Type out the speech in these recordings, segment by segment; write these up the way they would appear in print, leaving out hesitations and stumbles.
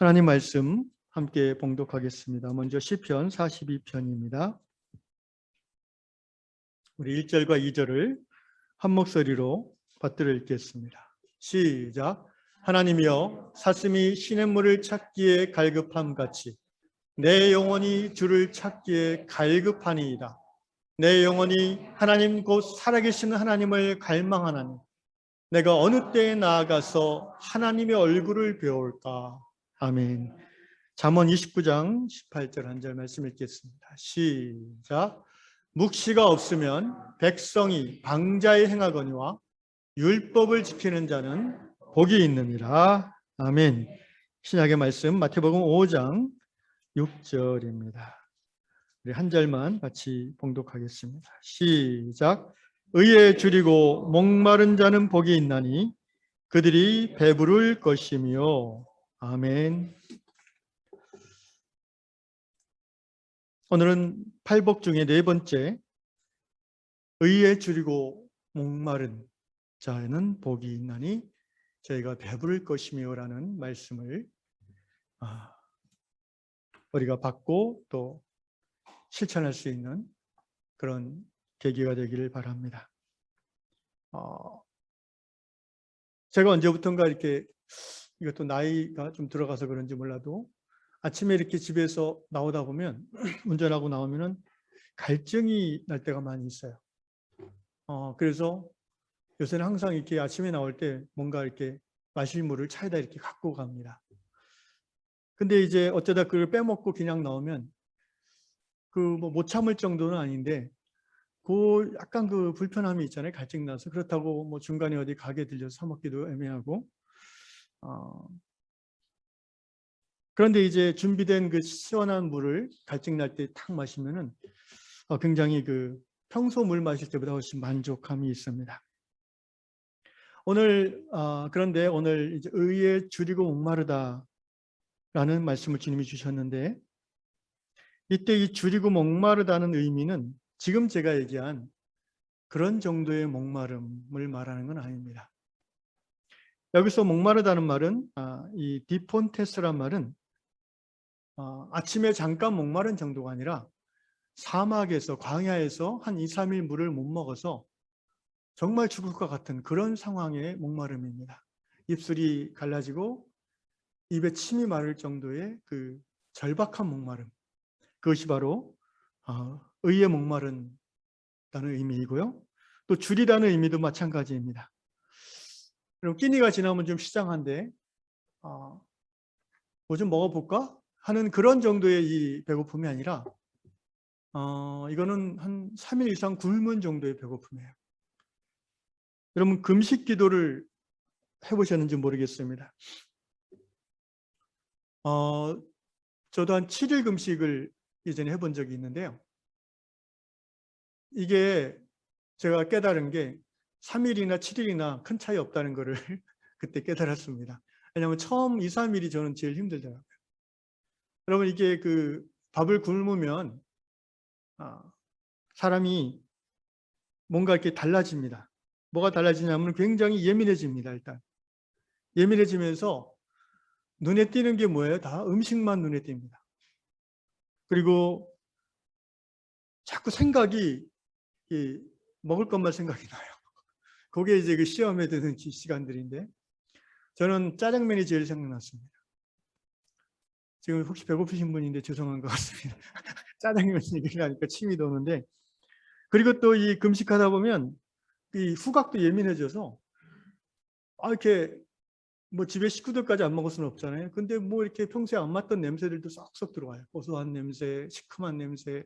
하나님 말씀 함께 봉독하겠습니다. 먼저 시편 42편입니다. 우리 1절과 2절을 한 목소리로 받들어 읽겠습니다. 시작. 하나님이여, 사슴이 시냇물을 찾기에 갈급함 같이 내 영혼이 주를 찾기에 갈급하니이다. 내 영혼이 하나님 곧 살아계신 하나님을 갈망하나니 내가 어느 때에 나아가서 하나님의 얼굴을 배울까. 아멘. 잠언 29장 18절 한 절 말씀 읽겠습니다. 시작. 묵시가 없으면 백성이 방자에 행하거니와 율법을 지키는 자는 복이 있느니라. 아멘. 신약의 말씀 마태복음 5장 6절입니다. 우리 한 절만 같이 봉독하겠습니다. 시작. 의에 줄이고 목마른 자는 복이 있나니 그들이 배부를 것이며. 아멘. 오늘은 팔복 중에 네 번째, 의에 줄이고 목마른 자에는 복이 있나니 저희가 배부를 것이며 라는 말씀을 우리가 받고 또 실천할 수 있는 그런 계기가 되기를 바랍니다. 제가 언제부턴가 이렇게, 이것도 나이가 좀 들어가서 그런지 몰라도 아침에 이렇게 집에서 나오다 보면 운전하고 나오면은 갈증이 날 때가 많이 있어요. 그래서 요새는 항상 이렇게 아침에 나올 때 뭔가 이렇게 마실 물을 차에다 이렇게 갖고 갑니다. 근데 이제 어쩌다 그걸 빼먹고 그냥 나오면 뭐 못 참을 정도는 아닌데 약간 그 불편함이 있잖아요. 갈증 나서. 그렇다고 뭐 중간에 어디 가게 들려서 사 먹기도 애매하고. 그런데 이제 준비된 그 시원한 물을 갈증 날 때 탁 마시면은 굉장히 그 평소 물 마실 때보다 훨씬 만족감이 있습니다. 그런데 오늘 이제 의에 줄이고 목마르다라는 말씀을 주님이 주셨는데, 이때 이 줄이고 목마르다는 의미는 지금 제가 얘기한 그런 정도의 목마름을 말하는 건 아닙니다. 여기서 목마르다는 말은 이 디폰테스란 말은 아침에 잠깐 목마른 정도가 아니라 사막에서, 광야에서 한 2, 3일 물을 못 먹어서 정말 죽을 것 같은 그런 상황의 목마름입니다. 입술이 갈라지고 입에 침이 마를 정도의 그 절박한 목마름, 그것이 바로 의에 목마른다는 의미이고요. 또 줄이다는 의미도 마찬가지입니다. 그럼 끼니가 지나면 좀 시장한데 뭐 좀 먹어볼까 하는 그런 정도의 이 배고픔이 아니라 이거는 한 3일 이상 굶은 정도의 배고픔이에요. 여러분, 금식 기도를 해보셨는지 모르겠습니다. 저도 한 7일 금식을 예전에 해본 적이 있는데요. 이게 제가 깨달은 게 3일이나 7일이나 큰 차이 없다는 것을 그때 깨달았습니다. 왜냐하면 처음 2, 3일이 저는 제일 힘들더라고요. 여러분, 이게 그 밥을 굶으면 사람이 뭔가 이렇게 달라집니다. 뭐가 달라지냐면 굉장히 예민해집니다. 일단 예민해지면서 눈에 띄는 게 뭐예요? 다 음식만 눈에 띕니다. 그리고 자꾸 생각이 먹을 것만 생각이 나요. 그게 이제 그 시험에 드는 시간들인데, 저는 짜장면이 제일 생각났습니다. 지금 혹시 배고프신 분인데 죄송한 것 같습니다. 짜장면 얘기를 하니까 침이 도는데, 그리고 또 이 금식하다 보면 이 후각도 예민해져서 이렇게 뭐 집에 식구들까지 안 먹을 수는 없잖아요. 근데 뭐 이렇게 평소에 안 맡던 냄새들도 쏙쏙 들어와요. 고소한 냄새, 시큼한 냄새,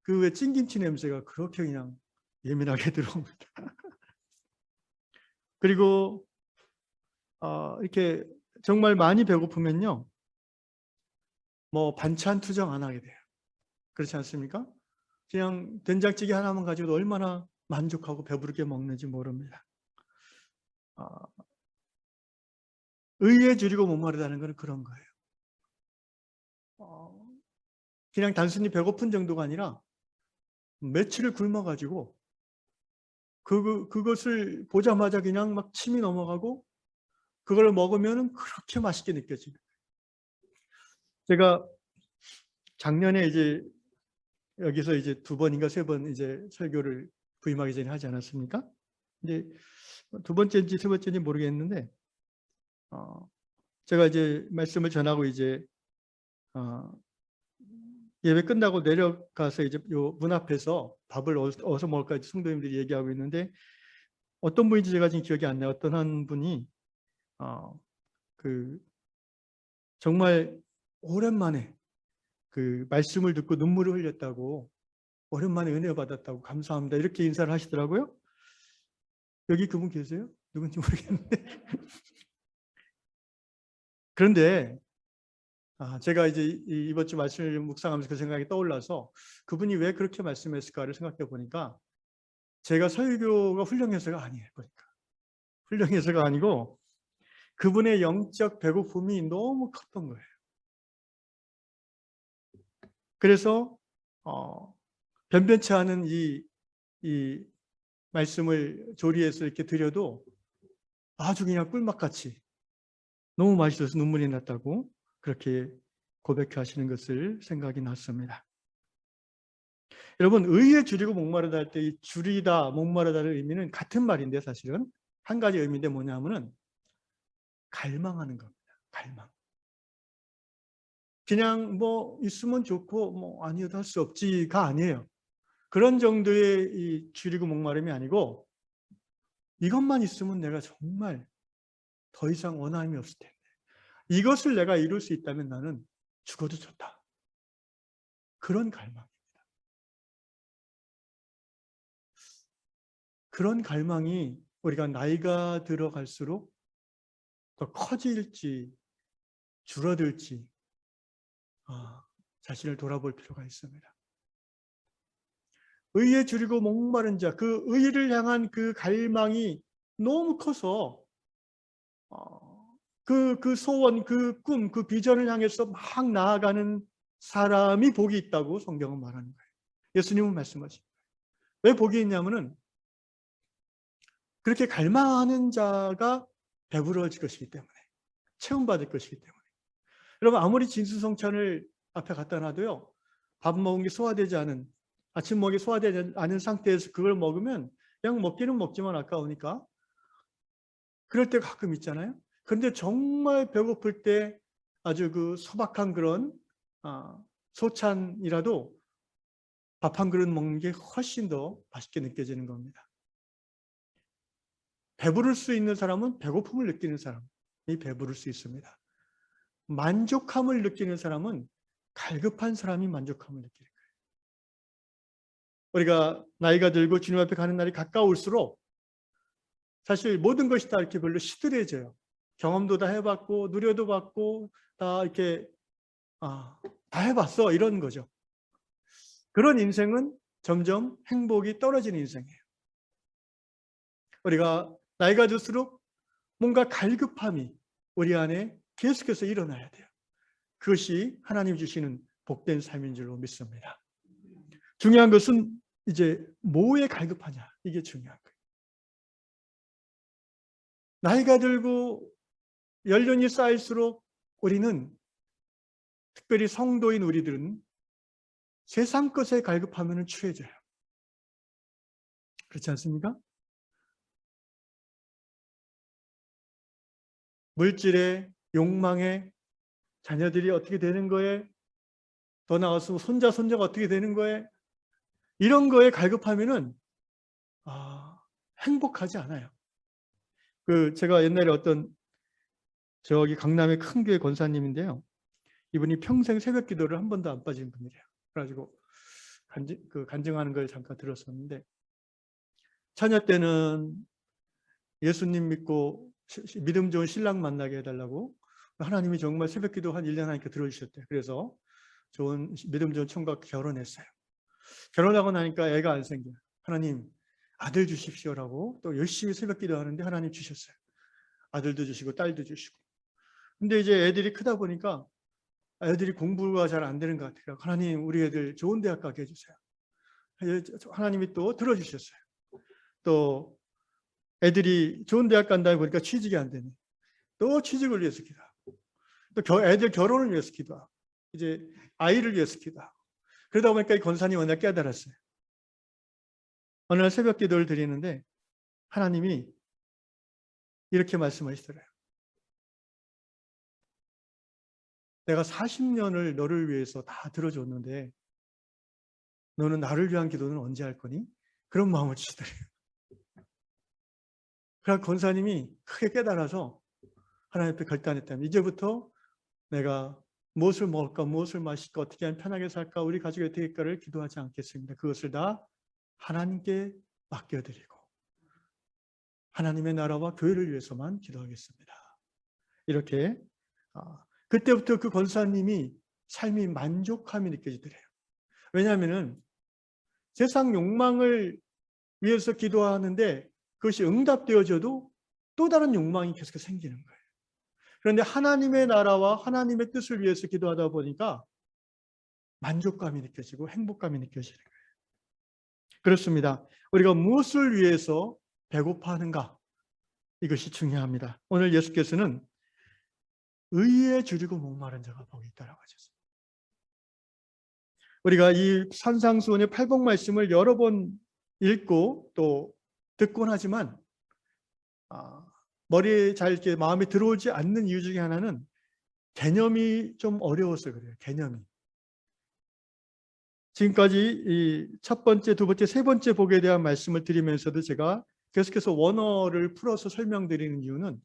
그 왜 찐김치 냄새가 그렇게 그냥 예민하게 들어옵니다. 그리고 이렇게 정말 많이 배고프면요, 뭐 반찬 투정 안 하게 돼요. 그렇지 않습니까? 그냥 된장찌개 하나만 가지고도 얼마나 만족하고 배부르게 먹는지 모릅니다. 의에 줄이고 목마르다는 것은 그런 거예요. 그냥 단순히 배고픈 정도가 아니라 며칠을 굶어가지고 그것을 보자마자 그냥 막 침이 넘어가고 그걸 먹으면 그렇게 맛있게 느껴지는 거예요. 제가 작년에 이제 여기서 이제 2번인가 3번 이제 설교를 부임하기 전에 하지 않았습니까? 이제 2번째인지 3번째인지 모르겠는데, 제가 이제 말씀을 전하고 이제 예배 끝나고 내려가서 이제 요 문 앞에서 밥을 어디서 먹을까 성도님들이 얘기하고 있는데, 어떤 분인지 제가 지금 기억이 안 나요. 어떤 한 분이 그 정말 오랜만에 그 말씀을 듣고 눈물을 흘렸다고, 오랜만에 은혜 받았다고, 감사합니다, 이렇게 인사를 하시더라고요. 여기 그분 계세요? 누군지 모르겠는데. 그런데 제가 이제 이번 주 말씀을 묵상하면서 그 생각이 떠올라서 그분이 왜 그렇게 말씀했을까를 생각해 보니까, 제가 설교가 훌륭해서가 아니에요. 보니까 훌륭해서가 아니고 그분의 영적 배고픔이 너무 컸던 거예요. 그래서 변변치 않은 이 말씀을 조리해서 이렇게 드려도 아주 그냥 꿀맛같이 너무 맛있어서 눈물이 났다고 그렇게 고백하시는 것을 생각이 났습니다. 여러분, 의에 줄이고 목마르다 할 때 이 줄이다, 목마르다의 의미는 같은 말인데, 사실은 한 가지 의미인데 뭐냐면은 갈망하는 겁니다. 갈망. 그냥 뭐 있으면 좋고 뭐 아니어도 할 수 없지가 아니에요. 그런 정도의 이 줄이고 목마름이 아니고, 이것만 있으면 내가 정말 더 이상 원함이 없을 텐데, 이것을 내가 이룰 수 있다면 나는 죽어도 좋다. 그런 갈망입니다. 그런 갈망이 우리가 나이가 들어갈수록 더 커질지 줄어들지 자신을 돌아볼 필요가 있습니다. 의에 줄이고 목마른 자, 그 의를 향한 그 갈망이 너무 커서 그 소원, 그 꿈, 그 비전을 향해서 막 나아가는 사람이 복이 있다고 성경은 말하는 거예요. 예수님은 말씀하십니다. 왜 복이 있냐면은 그렇게 갈망하는 자가 배부러질 것이기 때문에, 체험받을 것이기 때문에. 여러분, 아무리 진수성찬을 앞에 갖다 놔도요, 밥 먹은 게 소화되지 않은, 아침 먹이 소화되지 않은 상태에서 그걸 먹으면 그냥 먹기는 먹지만 아까우니까 그럴 때 가끔 있잖아요. 그런데 정말 배고플 때 아주 그 소박한 그런 소찬이라도 밥 한 그릇 먹는 게 훨씬 더 맛있게 느껴지는 겁니다. 배부를 수 있는 사람은 배고픔을 느끼는 사람이 배부를 수 있습니다. 만족함을 느끼는 사람은 갈급한 사람이 만족함을 느끼는 거예요. 우리가 나이가 들고 주님 앞에 가는 날이 가까울수록 사실 모든 것이 다 이렇게 별로 시들해져요. 경험도 다 해봤고 누려도 봤고 다 이렇게 다 해봤어, 이런 거죠. 그런 인생은 점점 행복이 떨어지는 인생이에요. 우리가 나이가 들수록 뭔가 갈급함이 우리 안에 계속해서 일어나야 돼요. 그것이 하나님 주시는 복된 삶인 줄로 믿습니다. 중요한 것은 이제 뭐에 갈급하냐, 이게 중요한 거예요. 나이가 들고 연륜이 쌓일수록 우리는, 특별히 성도인 우리들은 세상 것에 갈급하면 추해져요. 그렇지 않습니까? 물질에, 욕망에, 자녀들이 어떻게 되는 거에, 더 나아서 손자가 어떻게 되는 거에, 이런 거에 갈급하면은 행복하지 않아요. 제가 옛날에 어떤 저기 강남의 큰 교회 권사님인데요, 이분이 평생 새벽 기도를 한 번도 안 빠진 분이래요. 그래가지고 간증하는 걸 잠깐 들었었는데, 처녀 때는 예수님 믿고 믿음 좋은 신랑 만나게 해달라고 하나님이 정말 새벽 기도 한 1년 하니까 들어주셨대요. 그래서 좋은 믿음 좋은 총각 결혼했어요. 결혼하고 나니까 애가 안 생겨요. 하나님, 아들 주십시오라고 또 열심히 새벽 기도하는데 하나님 주셨어요. 아들도 주시고 딸도 주시고. 근데 이제 애들이 크다 보니까 애들이 공부가 잘 안 되는 것 같아요. 하나님, 우리 애들 좋은 대학 가게 해주세요. 하나님이 또 들어주셨어요. 또 애들이 좋은 대학 간다 보니까 취직이 안 되네. 또 취직을 위해서 기도하고, 또 애들 결혼을 위해서 기도하고, 이제 아이를 위해서 기도하고. 그러다 보니까 이 권사님 어느 날 깨달았어요. 어느 날 새벽 기도를 드리는데 하나님이 이렇게 말씀하시더래요. 내가 40년을 너를 위해서 다 들어줬는데 너는 나를 위한 기도는 언제 할 거니? 그런 마음을 주시더래요. 그래서 권사님이 크게 깨달아서 하나님 앞에 결단했다면, 이제부터 내가 무엇을 먹을까, 무엇을 마실까, 어떻게 하면 편하게 살까, 우리 가족이 어떻게 할까를 기도하지 않겠습니다. 그것을 다 하나님께 맡겨드리고 하나님의 나라와 교회를 위해서만 기도하겠습니다. 이렇게 그때부터 그 권사님이 삶이 만족함이 느껴지더래요. 왜냐하면 세상 욕망을 위해서 기도하는데 그것이 응답되어져도 또 다른 욕망이 계속 생기는 거예요. 그런데 하나님의 나라와 하나님의 뜻을 위해서 기도하다 보니까 만족감이 느껴지고 행복감이 느껴지는 거예요. 그렇습니다. 우리가 무엇을 위해서 배고파하는가? 이것이 중요합니다. 오늘 예수께서는 의에 줄이고 목마른 자가 복이 있다라고 하셨습니다. 우리가 이 산상수훈의 팔복 말씀을 여러 번 읽고 또 듣곤 하지만 머리에 잘 이렇게 마음에 들어오지 않는 이유 중에 하나는 개념이 좀 어려워서 그래요. 개념이. 지금까지 이 첫 번째, 두 번째, 세 번째 복에 대한 말씀을 드리면서도 제가 계속해서 원어를 풀어서 설명드리는 이유는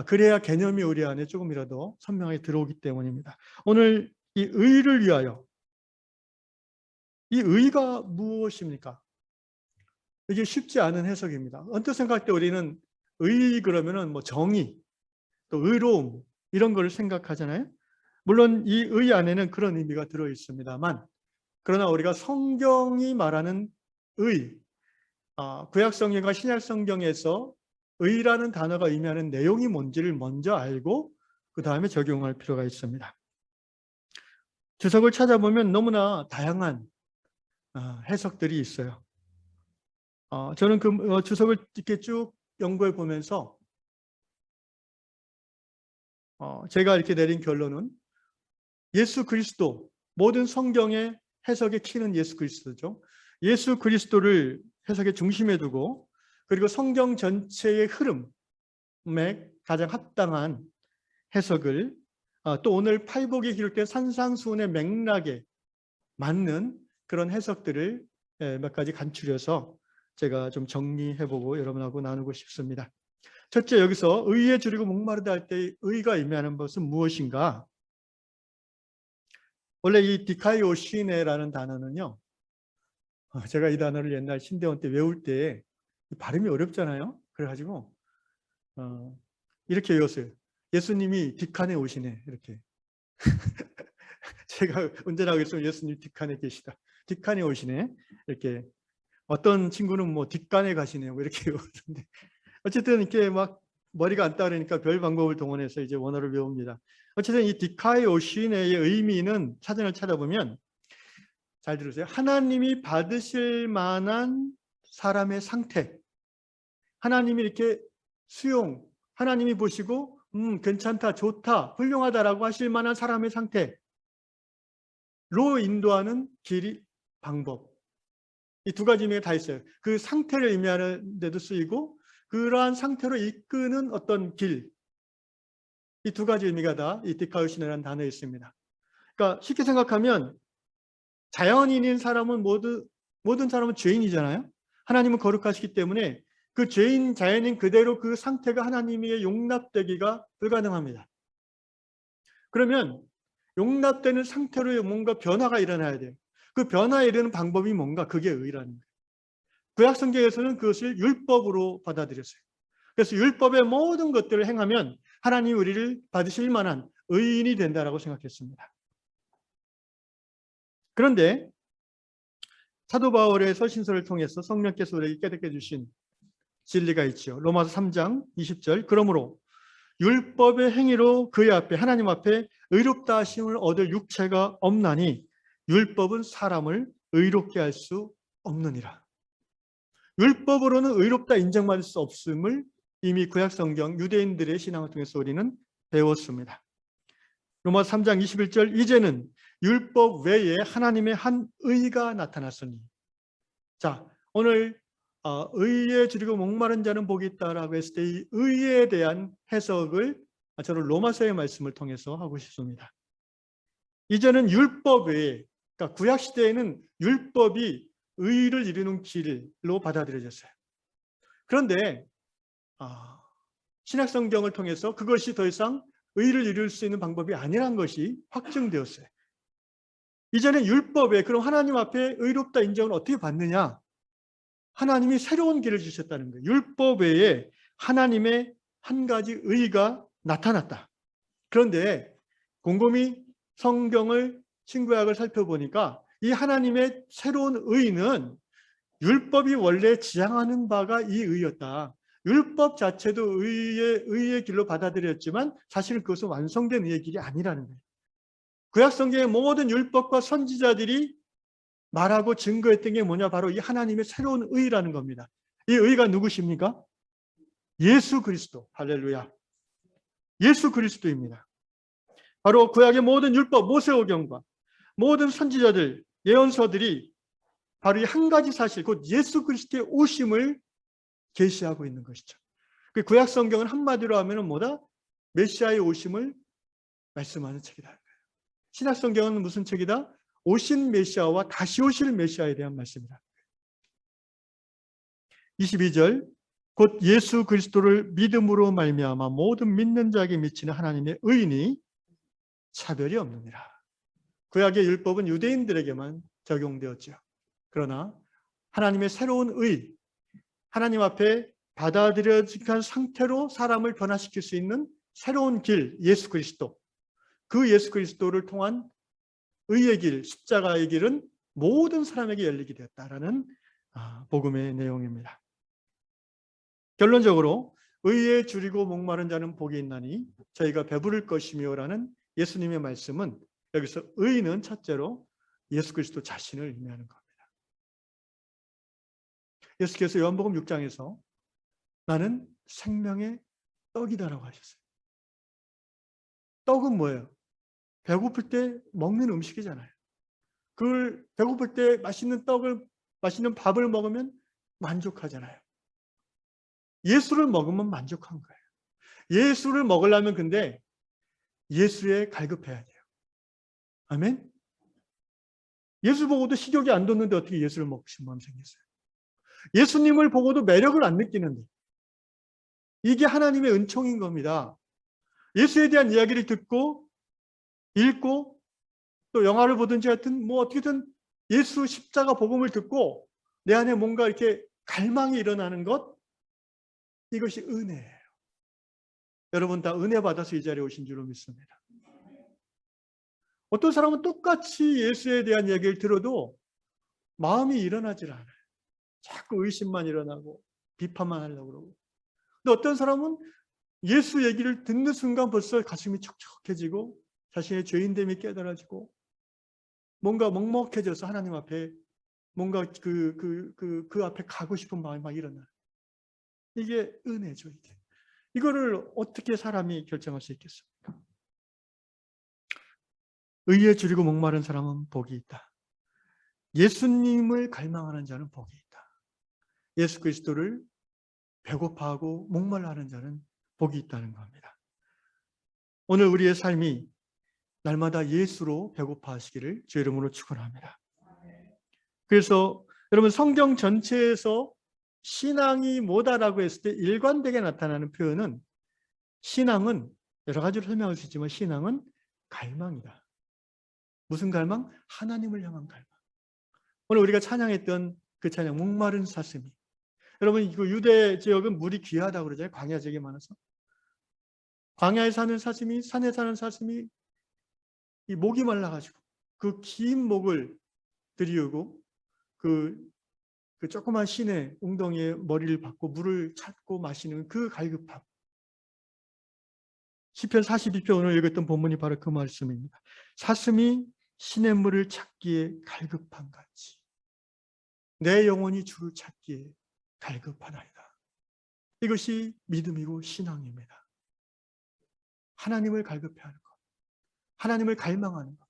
그래야 개념이 우리 안에 조금이라도 선명하게 들어오기 때문입니다. 오늘 이 의를 위하여, 이 의가 무엇입니까? 이게 쉽지 않은 해석입니다. 언뜻 생각할 때 우리는 의 그러면은 뭐 정의, 또 의로움 이런 걸 생각하잖아요. 물론 이 의 안에는 그런 의미가 들어 있습니다만, 그러나 우리가 성경이 말하는 의, 구약 성경과 신약 성경에서 의라는 단어가 의미하는 내용이 뭔지를 먼저 알고 그 다음에 적용할 필요가 있습니다. 주석을 찾아보면 너무나 다양한 해석들이 있어요. 저는 그 주석을 이렇게 쭉 연구해 보면서 제가 이렇게 내린 결론은 예수 그리스도, 모든 성경의 해석의 키는 예수 그리스도죠. 예수 그리스도를 해석의 중심에 두고, 그리고 성경 전체의 흐름에 가장 합당한 해석을, 또 오늘 팔복에 기록된 산상수훈의 맥락에 맞는 그런 해석들을 몇 가지 간추려서 제가 좀 정리해보고 여러분하고 나누고 싶습니다. 첫째, 여기서 의에 줄이고 목마르다 할 때 의가 의미하는 것은 무엇인가? 원래 이 디카이오시네라는 단어는요, 제가 이 단어를 옛날 신대원 때 외울 때 발음이 어렵잖아요. 그래가지고 이렇게 외웠어요. 예수님이 뒷칸에 오시네, 이렇게. 제가 언제나 하겠으면 예수님 뒷칸에 계시다, 뒷칸에 오시네, 이렇게. 어떤 친구는 뭐 뒷간에 가시네, 뭐 이렇게 외우는데 어쨌든 이렇게 막 머리가 안 따르니까 별 방법을 동원해서 이제 원어를 외웁니다. 어쨌든 이 디카이오시네의 의미는 사전을 찾아보면, 잘 들으세요, 하나님이 받으실 만한 사람의 상태, 하나님이 이렇게 하나님이 보시고 괜찮다, 좋다, 훌륭하다라고 하실 만한 사람의 상태로 인도하는 길이, 방법, 이 두 가지 의미가 다 있어요. 그 상태를 의미하는 데도 쓰이고 그러한 상태로 이끄는 어떤 길, 이 두 가지 의미가 다 이 디카이오시네라는 단어에 있습니다. 그러니까 쉽게 생각하면 자연인인 사람은 모든 사람은 죄인이잖아요. 하나님은 거룩하시기 때문에 그 죄인 자연인 그대로 그 상태가 하나님에게 용납되기가 불가능합니다. 그러면 용납되는 상태로 뭔가 변화가 일어나야 돼요. 그 변화에 이르는 방법이 뭔가? 그게 의라는 거예요. 구약 성경에서는 그것을 율법으로 받아들였어요. 그래서 율법의 모든 것들을 행하면 하나님이 우리를 받으실 만한 의인이 된다라고 생각했습니다. 그런데 사도 바울의 서신서를 통해서 성령께서 우리에게 깨닫게 해주신 진리가 있죠. 로마서 3장 20절, 그러므로 율법의 행위로 그의 앞에, 하나님 앞에 의롭다 하심을 얻을 육체가 없나니 율법은 사람을 의롭게 할 수 없느니라. 율법으로는 의롭다 인정받을 수 없음을 이미 구약성경 유대인들의 신앙을 통해서 우리는 배웠습니다. 로마 3장 21절 이제는 율법 외에 하나님의 한 의가 나타났으니. 자, 오늘 의에 줄이고 목마른 자는 복이 있다라고 했을 때 이 의에 대한 해석을 저는 로마서의 말씀을 통해서 하고 싶습니다. 이제는 율법 외에, 그러니까 구약 시대에는 율법이 의를 이루는 길로 받아들여졌어요. 그런데 신약성경을 통해서 그것이 더 이상 의를 이룰 수 있는 방법이 아니라는 것이 확증되었어요. 이제는 율법에, 그럼 하나님 앞에 의롭다 인정을 어떻게 받느냐? 하나님이 새로운 길을 주셨다는 거예요. 율법 외에 하나님의 한 가지 의가 나타났다. 그런데 곰곰이 성경을 신구약을 살펴보니까 이 하나님의 새로운 의는 율법이 원래 지향하는 바가 이 의였다. 율법 자체도 의의 길로 받아들였지만 사실은 그것은 완성된 의의 길이 아니라는 거예요. 구약성경의 모든 율법과 선지자들이 말하고 증거했던 게 뭐냐? 바로 이 하나님의 새로운 의라는 겁니다. 이 의가 누구십니까? 예수 그리스도. 할렐루야. 예수 그리스도입니다. 바로 구약의 모든 율법, 모세오경과 모든 선지자들, 예언서들이 바로 이 한 가지 사실, 곧 예수 그리스도의 오심을 계시하고 있는 것이죠. 그 구약 성경은 한마디로 하면은 뭐다? 메시아의 오심을 말씀하는 책이다. 신약 성경은 무슨 책이다? 오신 메시아와 다시 오실 메시아에 대한 말씀이다. 22절 곧 예수 그리스도를 믿음으로 말미암아 모든 믿는 자에게 미치는 하나님의 의인이 차별이 없느니라. 구약의 율법은 유대인들에게만 적용되었죠. 그러나 하나님의 새로운 의, 하나님 앞에 받아들여진 상태로 사람을 변화시킬 수 있는 새로운 길, 예수 그리스도. 그 예수 그리스도를 통한 의의 길, 십자가의 길은 모든 사람에게 열리게 되었다라는 복음의 내용입니다. 결론적으로 의에 줄이고 목마른 자는 복이 있나니 저희가 배부를 것이며라는 예수님의 말씀은 여기서 의는 첫째로 예수 그리스도 자신을 의미하는 겁니다. 예수께서 요한복음 6장에서 나는 생명의 떡이다라고 하셨어요. 떡은 뭐예요? 배고플 때 먹는 음식이잖아요. 그걸 배고플 때 맛있는 밥을 먹으면 만족하잖아요. 예수를 먹으면 만족한 거예요. 예수를 먹으려면 근데 예수에 갈급해야 돼요. 아멘? 예수 보고도 식욕이 안 돋는데 어떻게 예수를 먹고 싶은 마음이 생겼어요? 예수님을 보고도 매력을 안 느끼는데 이게 하나님의 은총인 겁니다. 예수에 대한 이야기를 듣고 읽고 또 영화를 보든지 하여튼 뭐 어떻게든 예수 십자가 복음을 듣고 내 안에 뭔가 이렇게 갈망이 일어나는 것, 이것이 은혜예요. 여러분 다 은혜 받아서 이 자리에 오신 줄로 믿습니다. 어떤 사람은 똑같이 예수에 대한 이야기를 들어도 마음이 일어나질 않아요. 자꾸 의심만 일어나고 비판만 하려고 그러고. 근데 어떤 사람은 예수 얘기를 듣는 순간 벌써 가슴이 촉촉해지고 자신의 죄인됨이 깨달아지고 뭔가 먹먹해져서 하나님 앞에 뭔가 그 앞에 가고 싶은 마음이 막 일어나요. 이게 은혜죠, 이게. 이거를 어떻게 사람이 결정할 수 있겠습니까? 의에 줄이고 목마른 사람은 복이 있다. 예수님을 갈망하는 자는 복이 있다. 예수 그리스도를 배고파하고 목말라 하는 자는 복이 있다는 겁니다. 오늘 우리의 삶이 날마다 예수로 배고파하시기를 주의 이름으로 축원합니다. 그래서 여러분 성경 전체에서 신앙이 뭐다라고 했을 때 일관되게 나타나는 표현은 신앙은 여러 가지로 설명할 수 있지만 신앙은 갈망이다. 무슨 갈망? 하나님을 향한 갈망. 오늘 우리가 찬양했던 그 찬양 목마른 사슴이, 여러분 이거 유대 지역은 물이 귀하다고 그러잖아요. 광야 지역이 많아서. 광야에 사는 사슴이, 산에 사는 사슴이 이 목이 말라가지고 그 긴 목을 들이우고 그 조그만 신의 웅덩이에 머리를 박고 물을 찾고 마시는 그 갈급함. 시편 42편 오늘 읽었던 본문이 바로 그 말씀입니다. 사슴이 신의 물을 찾기에 갈급한 같이 내 영혼이 주를 찾기에 갈급하나이다. 이것이 믿음이고 신앙입니다. 하나님을 갈급해하는 것, 하나님을 갈망하는 것.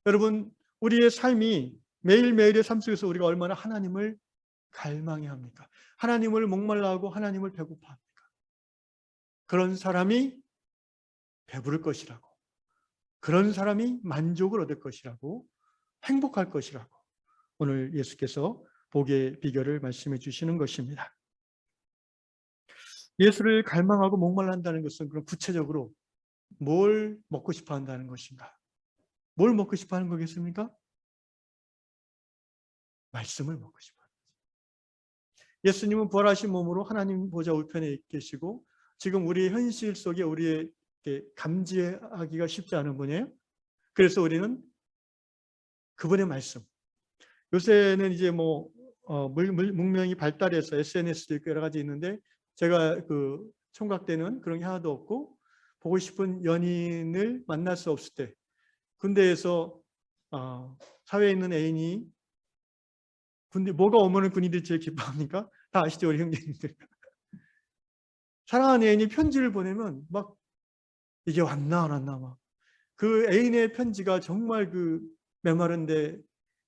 여러분, 우리의 삶이 매일매일의 삶 속에서 우리가 얼마나 하나님을 갈망해야 합니까? 하나님을 목말라하고 하나님을 배고파합니까? 그런 사람이 배부를 것이라고, 그런 사람이 만족을 얻을 것이라고, 행복할 것이라고 오늘 예수께서 복의 비결을 말씀해 주시는 것입니다. 예수를 갈망하고 목말란다는 것은 그럼 구체적으로 뭘 먹고 싶어 한다는 것인가? 뭘 먹고 싶어 하는 거겠습니까? 말씀을 먹고 싶어 하는 거죠. 예수님은 부활하신 몸으로 하나님 보좌 우편에 계시고 지금 우리의 현실 속에 우리의 감지하기가 쉽지 않은 분이에요. 그래서 우리는 그분의 말씀. 요새는 이제 문명이 발달해서 SNS도 있고 여러 가지 있는데 제가 그 총각 때는 그런 게 하나도 없고 보고 싶은 연인을 만날 수 없을 때 군대에서 사회에 있는 애인이 군대 뭐가 오면은 군인들이 제일 기뻐합니까? 다 아시죠, 우리 형제님들. 사랑하는 애인이 편지를 보내면 막 이게 왔나 안 왔나 막 그 애인의 편지가 정말 그 메마른데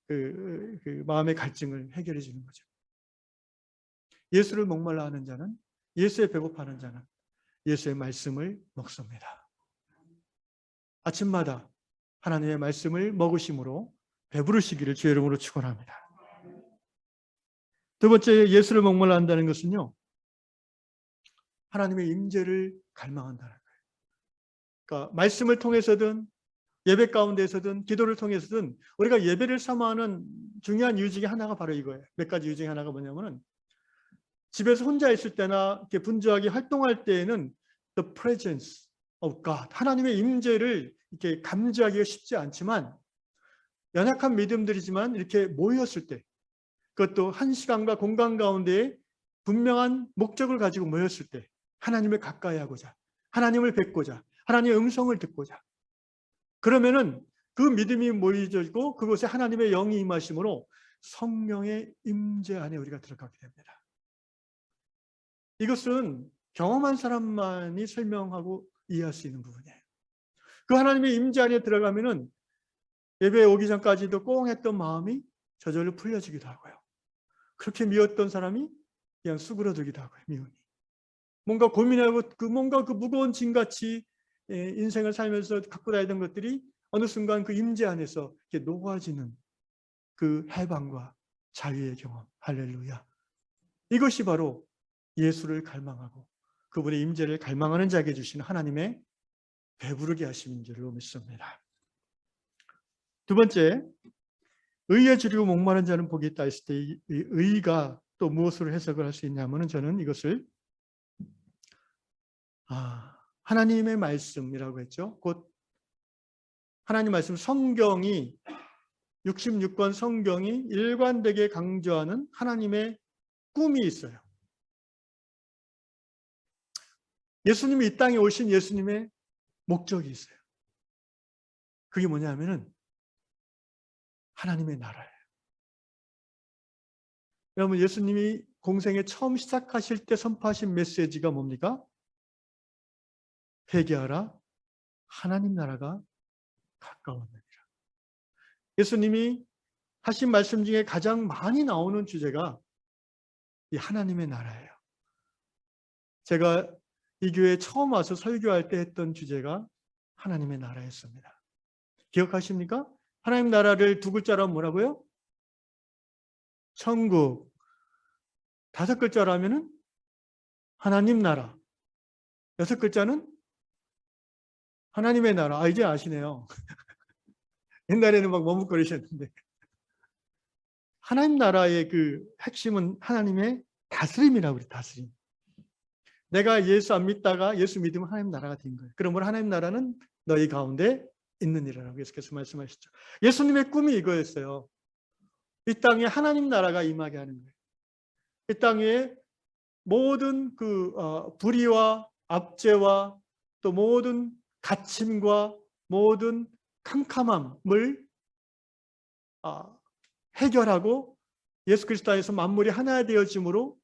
그 마음의 갈증을 해결해 주는 거죠. 예수를 목말라 하는 자는, 예수에 배고파하는 자는 예수의 말씀을 먹습니다. 아침마다 하나님의 말씀을 먹으심으로 배부르시기를 주의 이름으로 축원합니다. 두 번째, 예수를 목말라 한다는 것은요, 하나님의 임재를 갈망한다는 거예요. 그러니까 말씀을 통해서든 예배 가운데서든 기도를 통해서든 우리가 예배를 사모하는 중요한 이유 중에 하나가 바로 이거예요. 몇 가지 이유 중에 하나가 뭐냐면은 집에서 혼자 있을 때나 이렇게 분주하게 활동할 때에는 the presence of God, 하나님의 임재를 이렇게 감지하기가 쉽지 않지만 연약한 믿음들이지만 이렇게 모였을 때, 그것도 한 시간과 공간 가운데에 분명한 목적을 가지고 모였을 때 하나님을 가까이 하고자, 하나님을 뵙고자, 하나님의 음성을 듣고자, 그러면은 그 믿음이 모여지고 그곳에 하나님의 영이 임하심으로 성령의 임재 안에 우리가 들어가게 됩니다. 이것은 경험한 사람만이 설명하고 이해할 수 있는 부분이에요. 그 하나님의 임재 안에 들어가면은 예배에 오기 전까지도 꽁했던 마음이 저절로 풀려지기도 하고요. 그렇게 미웠던 사람이 그냥 수그러들기도 하고요. 미움이. 뭔가 고민하고 뭔가 그 무거운 짐같이 인생을 살면서 갖고 다니던 것들이 어느 순간 그 임재 안에서 이렇게 녹아지는 그 해방과 자유의 경험. 할렐루야. 이것이 바로 예수를 갈망하고 그분의 임재를 갈망하는 자에게 주시는 하나님의 배부르게 하심인 줄로 믿습니다. 두 번째, 의에 주리고 목마른 자는 복이 있다 했을 때 이 의가 또 무엇으로 해석을 할 수 있냐면은 저는 이것을 하나님의 말씀이라고 했죠. 곧 하나님 말씀, 성경이 66권 성경이 일관되게 강조하는 하나님의 꿈이 있어요. 예수님이 이 땅에 오신 예수님의 목적이 있어요. 그게 뭐냐면은 하나님의 나라예요. 여러분, 예수님이 공생에 처음 시작하실 때 선포하신 메시지가 뭡니까? 회개하라, 하나님 나라가 가까웠느니라. 예수님이 하신 말씀 중에 가장 많이 나오는 주제가 이 하나님의 나라예요. 제가 이 교회에 처음 와서 설교할 때 했던 주제가 하나님의 나라였습니다. 기억하십니까? 하나님 나라를 두 글자로 하면 뭐라고요? 천국. 다섯 글자로 하면은 하나님 나라. 여섯 글자는 하나님의 나라. 이제 아시네요. 옛날에는 막 머뭇거리셨는데. 하나님 나라의 그 핵심은 하나님의 다스림이라고 그래요. 다스림. 내가 예수 안 믿다가 예수 믿으면 하나님 나라가 된 거예요. 그러므로 하나님 나라는 너희 가운데 있느니라라고 예수께서 말씀하셨죠. 예수님의 꿈이 이거였어요. 이 땅에 하나님 나라가 임하게 하는 거예요. 이 땅에 모든 그 불의와 압제와 또 모든 갇힘과 모든 캄캄함을 해결하고 예수 그리스도 안에서 만물이 하나 되어짐으로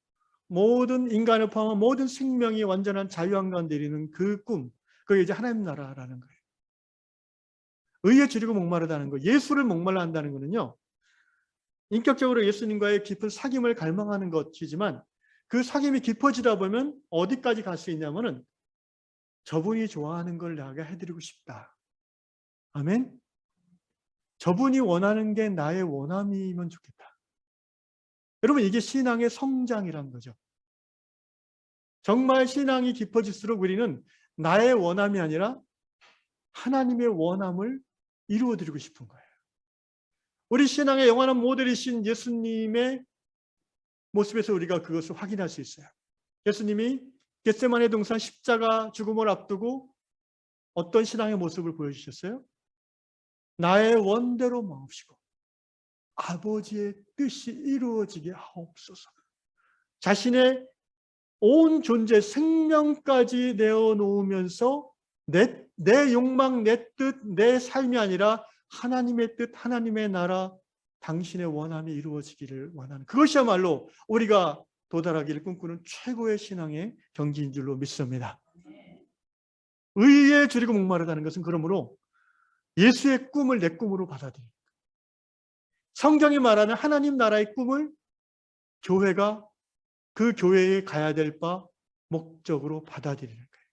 모든 인간을 포함한 모든 생명이 완전한 자유한 가운데 이르는 그 꿈, 그게 이제 하나님 나라라는 거예요. 의에 줄이고 목마르다는 거, 예수를 목말라 한다는 거는요, 인격적으로 예수님과의 깊은 사귐을 갈망하는 것이지만 그 사귐이 깊어지다 보면 어디까지 갈 수 있냐면은 저분이 좋아하는 걸 내가 해드리고 싶다. 아멘? 저분이 원하는 게 나의 원함이면 좋겠다. 여러분, 이게 신앙의 성장이란 거죠. 정말 신앙이 깊어질수록 우리는 나의 원함이 아니라 하나님의 원함을 이루어드리고 싶은 거예요. 우리 신앙의 영원한 모델이신 예수님의 모습에서 우리가 그것을 확인할 수 있어요. 예수님이 겟세마네 동산 십자가 죽음을 앞두고 어떤 신앙의 모습을 보여주셨어요? 나의 원대로 마옵시고 아버지의 뜻이 이루어지게 하옵소서. 자신의 온 존재 생명까지 내어놓으면서 내 욕망, 내 뜻, 내 삶이 아니라 하나님의 뜻, 하나님의 나라, 당신의 원함이 이루어지기를 원하는, 그것이야말로 우리가 도달하기를 꿈꾸는 최고의 신앙의 경지인 줄로 믿습니다. 의에 줄이고 목마르다는 것은 그러므로 예수의 꿈을 내 꿈으로 받아들입니다. 성경이 말하는 하나님 나라의 꿈을 교회가 그 교회에 가야 될 바 목적으로 받아들이는 거예요.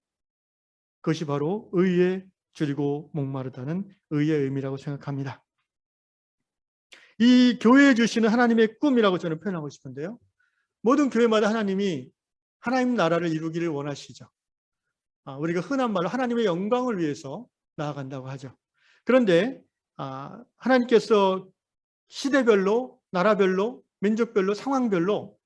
그것이 바로 의에 줄이고 목마르다는 의의 의미라고 생각합니다. 이 교회에 주시는 하나님의 꿈이라고 저는 표현하고 싶은데요. 모든 교회마다 하나님이 하나님 나라를 이루기를 원하시죠. 우리가 흔한 말로 하나님의 영광을 위해서 나아간다고 하죠. 그런데 하나님께서 시대별로, 나라별로, 민족별로, 상황별로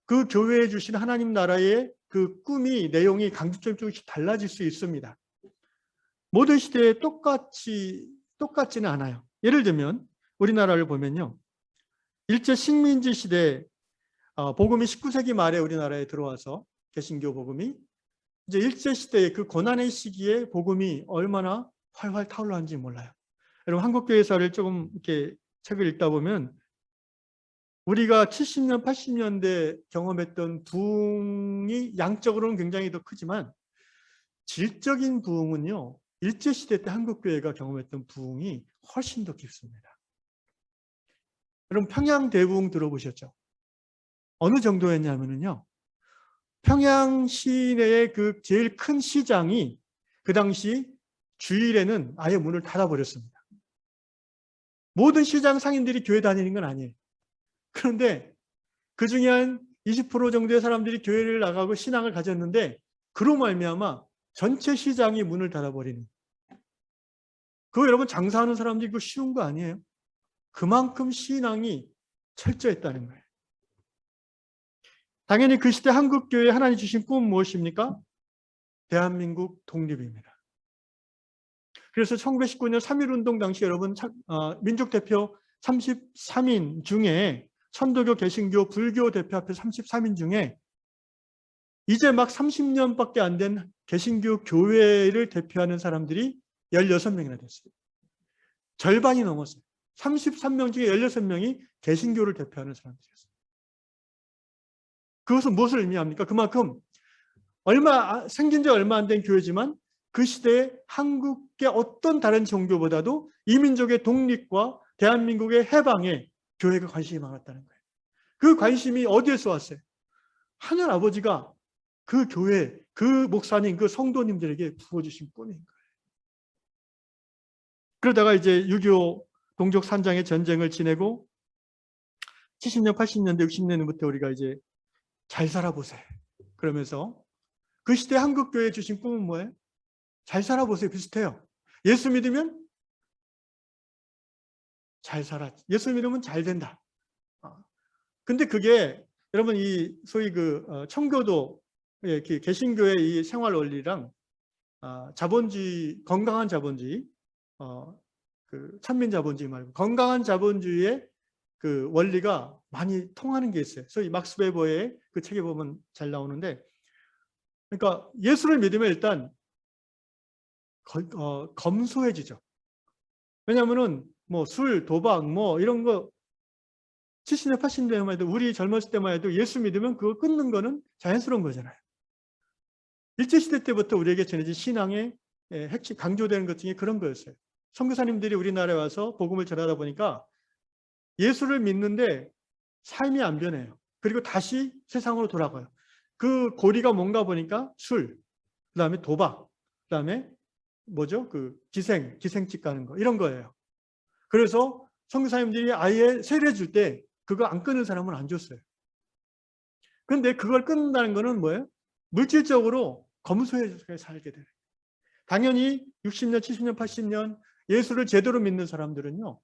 그 교회에 주신 하나님 나라의 그 꿈이, 내용이 강조점이 조금씩 달라질 수 있습니다. 모든 시대에 똑같지는 않아요. 예를 들면 우리나라를 보면요, 일제 식민지 시대 복음이 19세기 말에 우리나라에 들어와서 개신교 복음이 이제 일제 시대의 그 고난의 시기에 복음이 얼마나 활활 타올랐는지 몰라요. 여러분, 한국교회사를 조금 이렇게 책을 읽다 보면 우리가 70년, 80년대 경험했던 부흥이 양적으로는 굉장히 더 크지만 질적인 부흥은요, 일제시대 때 한국교회가 경험했던 부흥이 훨씬 더 깊습니다. 여러분, 평양 대부흥 들어보셨죠? 어느 정도였냐면요, 평양 시내의 그 제일 큰 시장이 그 당시 주일에는 아예 문을 닫아버렸습니다. 모든 시장 상인들이 교회 다니는 건 아니에요. 그런데 그 중에 한 20% 정도의 사람들이 교회를 나가고 신앙을 가졌는데 그로 말미암아 전체 시장이 문을 닫아버리는, 그거 여러분 장사하는 사람들이 그거 쉬운 거 아니에요? 그만큼 신앙이 철저했다는 거예요. 당연히 그 시대 한국교회에 하나님 주신 꿈은 무엇입니까? 대한민국 독립입니다. 그래서 1919년 3.1운동 당시 여러분 민족대표 33인 중에 천도교, 개신교, 불교 대표 앞에 33인 중에 이제 막 30년밖에 안 된 개신교 교회를 대표하는 사람들이 16명이나 됐어요. 절반이 넘었어요. 33명 중에 16명이 개신교를 대표하는 사람들이었어요. 그것은 무엇을 의미합니까? 그만큼 생긴 지 얼마 안 된 교회지만 그 시대에 한국의 어떤 다른 종교보다도 이민족의 독립과 대한민국의 해방에 교회가 관심이 많았다는 거예요. 그 관심이 어디에서 왔어요? 하늘 아버지가 그 교회, 그 목사님, 그 성도님들에게 부어주신 꿈인 거예요. 그러다가 이제 6.25 동족 산장의 전쟁을 지내고 70년, 80년대, 60년부터 우리가 이제 잘 살아보세요. 그러면서 그 시대 한국교회에 주신 꿈은 뭐예요? 잘 살아보세요. 비슷해요. 예수 믿으면 잘 살아. 예수 믿으면 잘 된다. 근데 그게 여러분 이 소위 그 청교도, 개신교의 이 생활 원리랑 자본주의, 건강한 자본주의, 그 천민 자본주의 말고 건강한 자본주의의 그 원리가 많이 통하는 게 있어요. 소위 막스 베버의 그 책에 보면 잘 나오는데, 그러니까 예수를 믿으면 일단 검소해지죠. 왜냐하면은 뭐 술, 도박, 뭐 이런 거 70년, 80년만 해도 우리 젊었을 때만 해도 예수 믿으면 그거 끊는 거는 자연스러운 거잖아요. 일제시대 때부터 우리에게 전해진 신앙의 핵심 강조되는 것 중에 그런 거였어요. 선교사님들이 우리나라에 와서 복음을 전하다 보니까 예수를 믿는데 삶이 안 변해요. 그리고 다시 세상으로 돌아가요. 그 고리가 뭔가 보니까 술, 그다음에 도박, 그다음에 뭐죠? 그 기생집 가는 거 이런 거예요. 그래서 선교사님들이 아예 세례 줄 때 그거 안 끊는 사람은 안 줬어요. 그런데 그걸 끊는다는 거는 뭐예요? 물질적으로 검소해서 살게 돼요. 당연히 60년, 70년, 80년 예수를 제대로 믿는 사람들은요.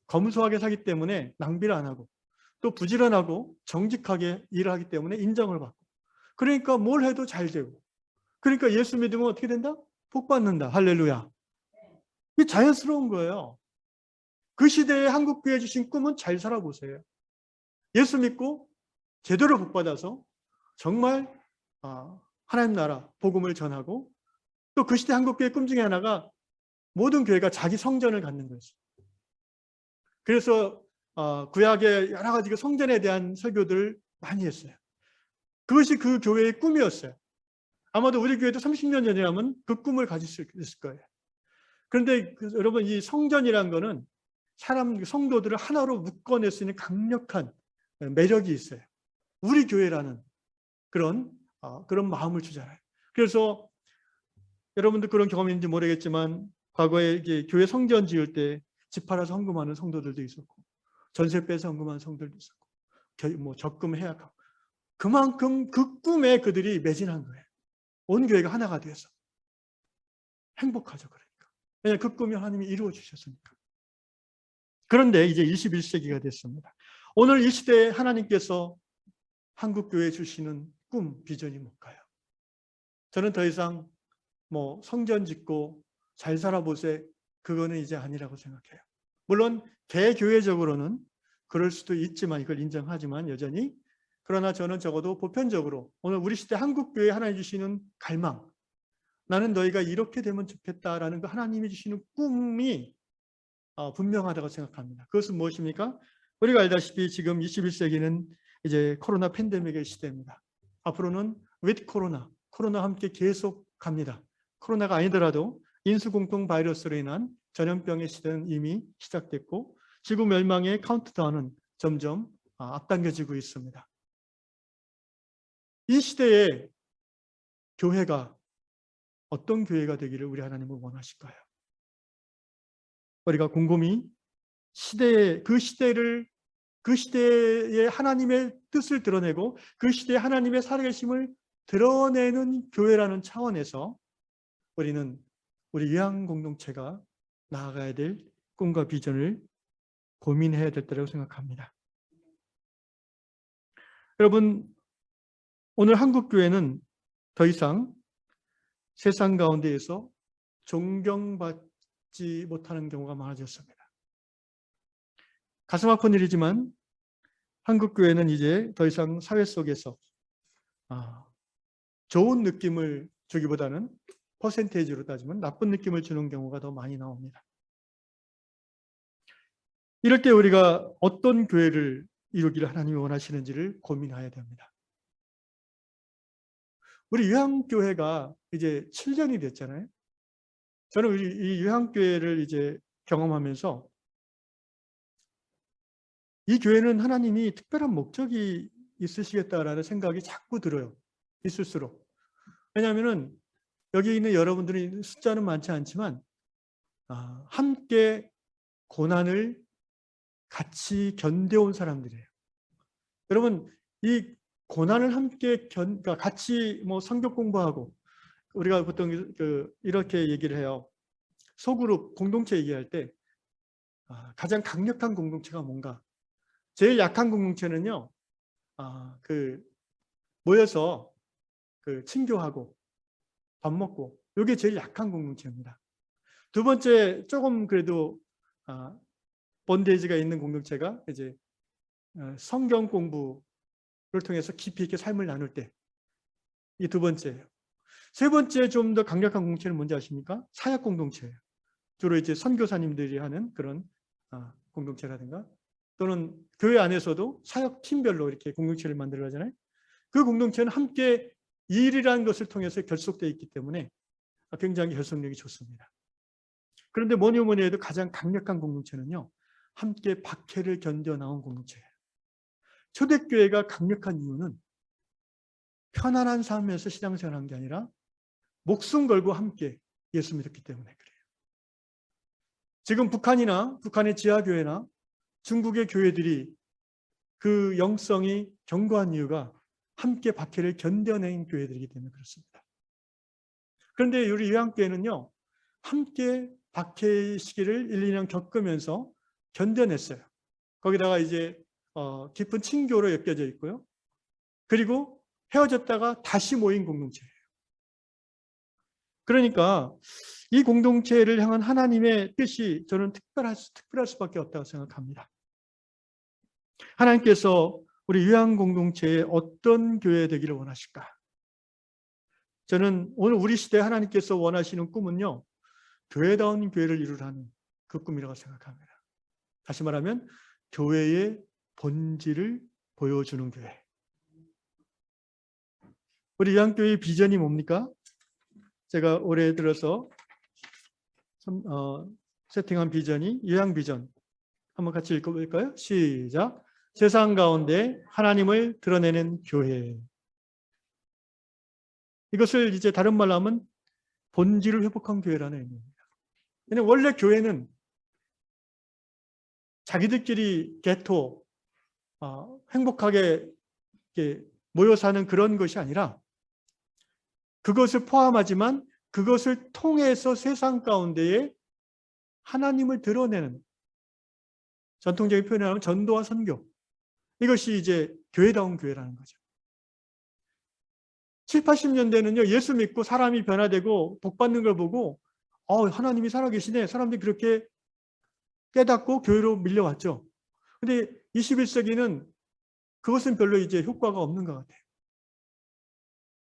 검소하게 살기 때문에 낭비를 안 하고 또 부지런하고 정직하게 일을 하기 때문에 인정을 받고 그러니까 뭘 해도 잘 되고 그러니까 예수 믿으면 어떻게 된다? 복 받는다. 할렐루야. 이게 자연스러운 거예요. 그 시대에 한국교회 주신 꿈은 잘 살아보세요. 예수 믿고 제대로 복 받아서 정말 하나님 나라 복음을 전하고 또 그 시대 한국교회 꿈 중에 하나가 모든 교회가 자기 성전을 갖는 거였어요. 그래서 구약의 여러 가지 그 성전에 대한 설교들을 많이 했어요. 그것이 그 교회의 꿈이었어요. 아마도 우리 교회도 30년 전이라면 그 꿈을 가질 수 있을 거예요. 그런데 여러분 이 성전이라는 거는 성도들을 하나로 묶어낼 수 있는 강력한 매력이 있어요. 우리 교회라는 그런 마음을 주잖아요. 그래서 여러분들 그런 경험이 있는지 모르겠지만 과거에 이게 교회 성전 지을 때 집 팔아서 헌금하는 성도들도 있었고 전세 빼서 헌금하는 성도들도 있었고 뭐 적금 해약하고 그만큼 그 꿈에 그들이 매진한 거예요. 온 교회가 하나가 되어서 행복하죠. 그러니까 왜냐하면 그 꿈이 하나님이 이루어 주셨으니까. 그런데 이제 21세기가 됐습니다. 오늘 이 시대에 하나님께서 한국교회에 주시는 꿈, 비전이 뭘까요? 저는 더 이상 뭐 성전 짓고 잘 살아보세 그거는 이제 아니라고 생각해요. 물론 개교회적으로는 그럴 수도 있지만 이걸 인정하지만 여전히 그러나 저는 적어도 보편적으로 오늘 우리 시대 한국교회에 하나님 주시는 갈망 나는 너희가 이렇게 되면 좋겠다라는 그 하나님이 주시는 꿈이 분명하다고 생각합니다. 그것은 무엇입니까? 우리가 알다시피 지금 21세기는 이제 코로나 팬데믹의 시대입니다. 앞으로는 with 코로나 함께 계속 갑니다. 코로나가 아니더라도 인수공통 바이러스로 인한 전염병의 시대는 이미 시작됐고 지구 멸망의 카운트다운은 점점 앞당겨지고 있습니다. 이 시대에 교회가 어떤 교회가 되기를 우리 하나님은 원하실까요? 우리가 곰곰이 그 시대의 하나님의 뜻을 드러내고 그 시대의 하나님의 살아계심을 드러내는 교회라는 차원에서 우리는 우리 요한 공동체가 나아가야 될 꿈과 비전을 고민해야 될 때라고 생각합니다. 여러분, 오늘 한국교회는 더 이상 세상 가운데에서 존경받지 못하는 경우가 많아졌습니다. 가슴 아픈 일이지만 한국교회는 이제 더 이상 사회 속에서 좋은 느낌을 주기보다는 퍼센테이지로 따지면 나쁜 느낌을 주는 경우가 더 많이 나옵니다. 이럴 때 우리가 어떤 교회를 이루기를 하나님이 원하시는지를 고민해야 됩니다. 우리 요한교회가 이제 7년이 됐잖아요. 저는 이 요한교회를 이제 경험하면서 이 교회는 하나님이 특별한 목적이 있으시겠다라는 생각이 자꾸 들어요. 있을수록. 왜냐하면 여기 있는 여러분들이 숫자는 많지 않지만 함께 고난을 같이 견뎌온 사람들이에요. 여러분 이 고난을 함께 그러니까 같이 뭐 성경 공부하고 우리가 보통 이렇게 얘기를 해요. 소그룹 공동체 얘기할 때 가장 강력한 공동체가 뭔가? 제일 약한 공동체는요. 모여서 친교하고 밥 먹고 이게 제일 약한 공동체입니다. 두 번째 조금 그래도 본데이지가 있는 공동체가 이제 성경 공부를 통해서 깊이 있게 삶을 나눌 때 이 두 번째예요. 세 번째 좀 더 강력한 공동체는 뭔지 아십니까? 사역 공동체예요. 주로 이제 선교사님들이 하는 그런 공동체라든가 또는 교회 안에서도 사역팀별로 이렇게 공동체를 만들어 가잖아요. 그 공동체는 함께 일이라는 것을 통해서 결속되어 있기 때문에 굉장히 결속력이 좋습니다. 그런데 뭐니 해도 가장 강력한 공동체는요, 함께 박해를 견뎌나온 공동체예요. 초대교회가 강력한 이유는 편안한 삶에서 신앙생활한 게 아니라 목숨 걸고 함께 예수 믿었기 때문에 그래요. 지금 북한이나 북한의 지하교회나 중국의 교회들이 그 영성이 견고한 이유가 함께 박해를 견뎌낸 교회들이기 때문에 그렇습니다. 그런데 우리 요한교회는요, 함께 박해의 시기를 1, 2년 겪으면서 견뎌냈어요. 거기다가 이제 깊은 친교로 엮여져 있고요. 그리고 헤어졌다가 다시 모인 공동체예요. 그러니까 이 공동체를 향한 하나님의 뜻이 저는 특별할 수밖에 없다고 생각합니다. 하나님께서 우리 유한 공동체에 어떤 교회 되기를 원하실까? 저는 오늘 우리 시대에 하나님께서 원하시는 꿈은요, 교회다운 교회를 이루라는 그 꿈이라고 생각합니다. 다시 말하면 교회의 본질을 보여주는 교회. 우리 유한교회의 비전이 뭡니까? 제가 올해 들어서 세팅한 비전이 유한비전. 한번 같이 읽어볼까요? 시작. 세상 가운데 하나님을 드러내는 교회. 이것을 이제 다른 말로 하면 본질을 회복한 교회라는 의미입니다. 왜냐하면 원래 교회는 자기들끼리 개토, 행복하게 모여 사는 그런 것이 아니라 그것을 포함하지만 그것을 통해서 세상 가운데에 하나님을 드러내는, 전통적인 표현을 하면 전도와 선교, 이것이 이제 교회다운 교회라는 거죠. 7, 80년대는요, 예수 믿고 사람이 변화되고 복받는 걸 보고 하나님이 살아계시네, 사람들이 그렇게 깨닫고 교회로 밀려왔죠. 근데 21세기는 그것은 별로 이제 효과가 없는 것 같아요.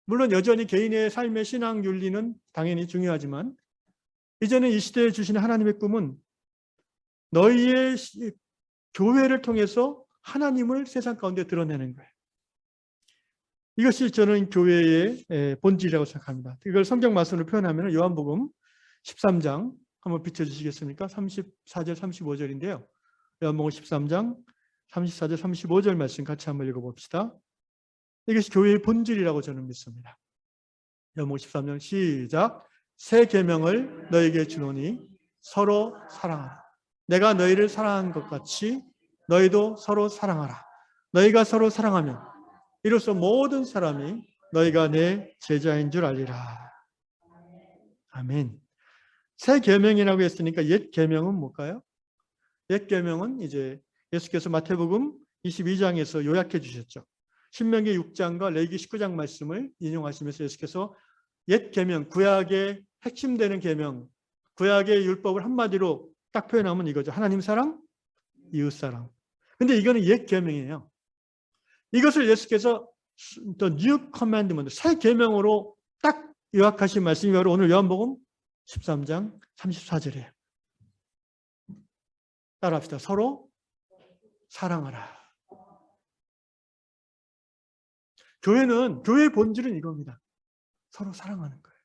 물론 여전히 개인의 삶의 신앙 윤리는 당연히 중요하지만 이제는 이 시대에 주시는 하나님의 꿈은 너희의 교회를 통해서 하나님을 세상 가운데 드러내는 거예요. 이것이 저는 교회의 본질이라고 생각합니다. 이걸 성경 말씀으로 표현하면 요한복음 13장 한번 비춰주시겠습니까? 34절 35절인데요. 요한복음 13장 34절 35절 말씀 같이 한번 읽어봅시다. 이것이 교회의 본질이라고 저는 믿습니다. 요한복음 13장 시작. 새 계명을 너에게 주노니 서로 사랑하라. 내가 너희를 사랑한 것 같이 너희도 서로 사랑하라. 너희가 서로 사랑하면 이로써 모든 사람이 너희가 내 제자인 줄 알리라. 아멘. 새 계명이라고 했으니까 옛 계명은 뭘까요? 옛 계명은 이제 예수께서 마태복음 22장에서 요약해 주셨죠. 신명기 6장과 레위기 19장 말씀을 인용하시면서 예수께서 옛 계명, 구약의 핵심되는 계명, 구약의 율법을 한마디로 딱 표현하면 이거죠. 하나님 사랑, 이웃 사랑. 근데 이거는 옛 계명이에요. 이것을 예수께서 The New Commandment, 새 계명으로 딱 요약하신 말씀이 바로 오늘 요한복음 13장 34절이에요. 따라합시다. 서로 사랑하라. 교회의 본질은 이겁니다. 서로 사랑하는 거예요.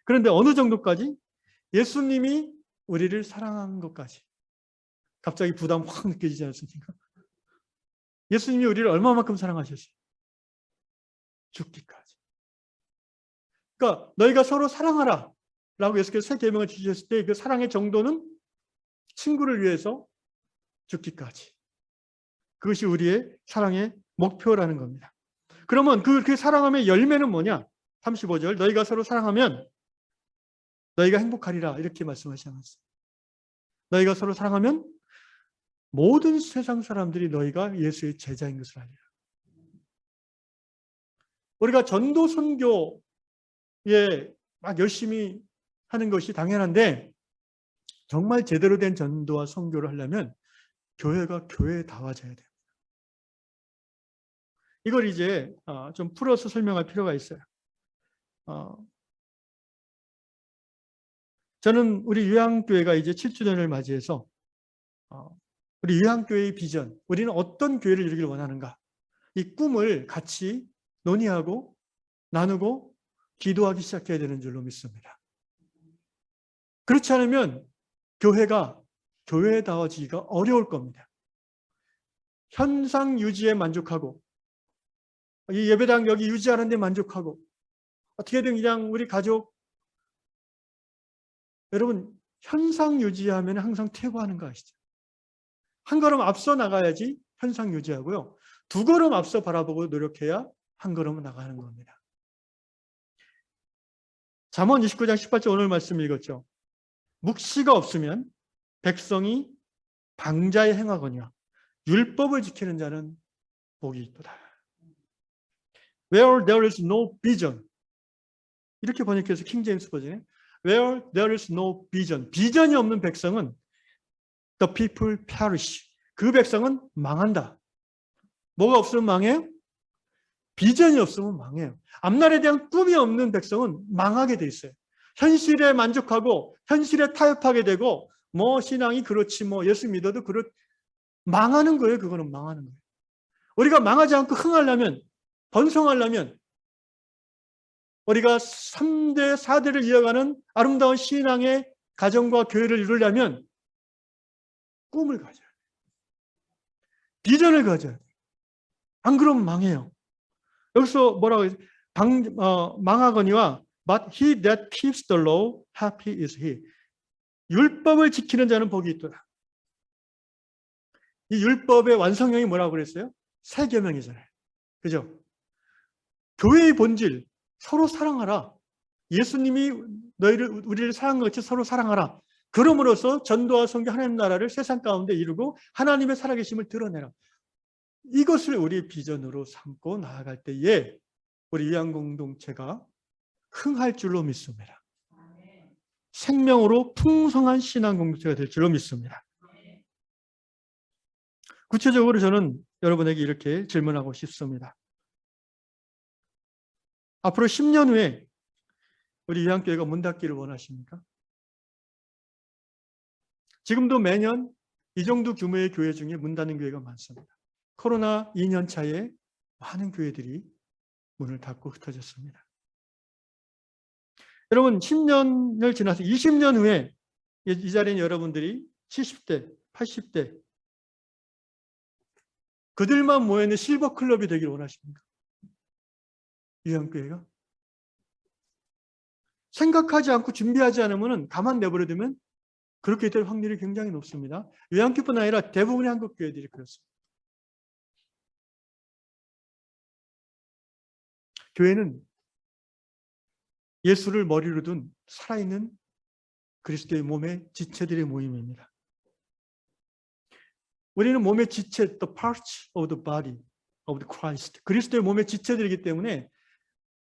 그런데 어느 정도까지? 예수님이 우리를 사랑한 것까지. 갑자기 부담 확 느껴지지 않습니까? 예수님이 우리를 얼마만큼 사랑하셨어요? 죽기까지. 그러니까 너희가 서로 사랑하라 라고 예수께서 새 계명을 주셨을 때 그 사랑의 정도는 친구를 위해서 죽기까지. 그것이 우리의 사랑의 목표라는 겁니다. 그러면 그 사랑함의 열매는 뭐냐? 35절 너희가 서로 사랑하면 너희가 행복하리라 이렇게 말씀하지 않았어요. 너희가 서로 사랑하면 모든 세상 사람들이 너희가 예수의 제자인 것을 알리라. 우리가 전도 선교에 막 열심히 하는 것이 당연한데 정말 제대로 된 전도와 선교를 하려면 교회가 교회다워져야 돼요. 이걸 이제 좀 풀어서 설명할 필요가 있어요. 저는 우리 유양교회가 이제 7주년을 맞이해서 우리 유한교회의 비전, 우리는 어떤 교회를 이루기를 원하는가, 이 꿈을 같이 논의하고 나누고 기도하기 시작해야 되는 줄로 믿습니다. 그렇지 않으면 교회가 교회다워지기가 어려울 겁니다. 현상 유지에 만족하고 이 예배당 여기 유지하는 데 만족하고 어떻게든 그냥 우리 가족, 여러분 현상 유지하면 항상 퇴보하는 거 아시죠? 한 걸음 앞서 나가야지 현상 유지하고요. 두 걸음 앞서 바라보고 노력해야 한 걸음은 나가는 겁니다. 잠언 29장 18절 오늘 말씀 읽었죠. 묵시가 없으면 백성이 방자에 행하거니와 율법을 지키는 자는 복이 있도다. Where there is no vision. 이렇게 번역해서 킹 제임스 버전에 Where there is no vision. 비전이 없는 백성은 the people perish. 그 백성은 망한다. 뭐가 없으면 망해요? 비전이 없으면 망해요. 앞날에 대한 꿈이 없는 백성은 망하게 돼 있어요. 현실에 만족하고 현실에 타협하게 되고 신앙이 그렇지 예수 믿어도 망하는 거예요. 그거는 망하는 거예요. 우리가 망하지 않고 흥하려면, 번성하려면 우리가 3대, 4대를 이어가는 아름다운 신앙의 가정과 교회를 이루려면 꿈을 가져야 돼요. 비전을 가져야 돼요. 안 그러면 망해요. 여기서 뭐라고 해요? 망하거니와 But he that keeps the law, happy is he. 율법을 지키는 자는 복이 있도다. 이 율법의 완성형이 뭐라고 그랬어요? 새 계명이잖아요. 그죠? 교회의 본질, 서로 사랑하라. 예수님이 우리를 사랑한 것 같이 서로 사랑하라. 그럼으로써 전도와 선교 하나님 나라를 세상 가운데 이루고 하나님의 살아계심을 드러내라. 이것을 우리의 비전으로 삼고 나아갈 때에 우리 위안공동체가 흥할 줄로 믿습니다. 생명으로 풍성한 신앙 공동체가 될 줄로 믿습니다. 구체적으로 저는 여러분에게 이렇게 질문하고 싶습니다. 앞으로 10년 후에 우리 위안교회가 문 닫기를 원하십니까? 지금도 매년 이 정도 규모의 교회 중에 문 닫는 교회가 많습니다. 코로나 2년 차에 많은 교회들이 문을 닫고 흩어졌습니다. 여러분 10년을 지나서 20년 후에 이 자리에 여러분들이 70대, 80대 그들만 모여있는 실버클럽이 되기를 원하십니까? 위안교회가? 생각하지 않고 준비하지 않으면 가만 내버려두면 그렇게 될 확률이 굉장히 높습니다. 위안교뿐 아니라 대부분의 한국 교회들이 그렇습니다. 교회는 예수를 머리로 둔 살아있는 그리스도의 몸의 지체들의 모임입니다. 우리는 몸의 지체, the parts of the body of the Christ. 그리스도의 몸의 지체들이기 때문에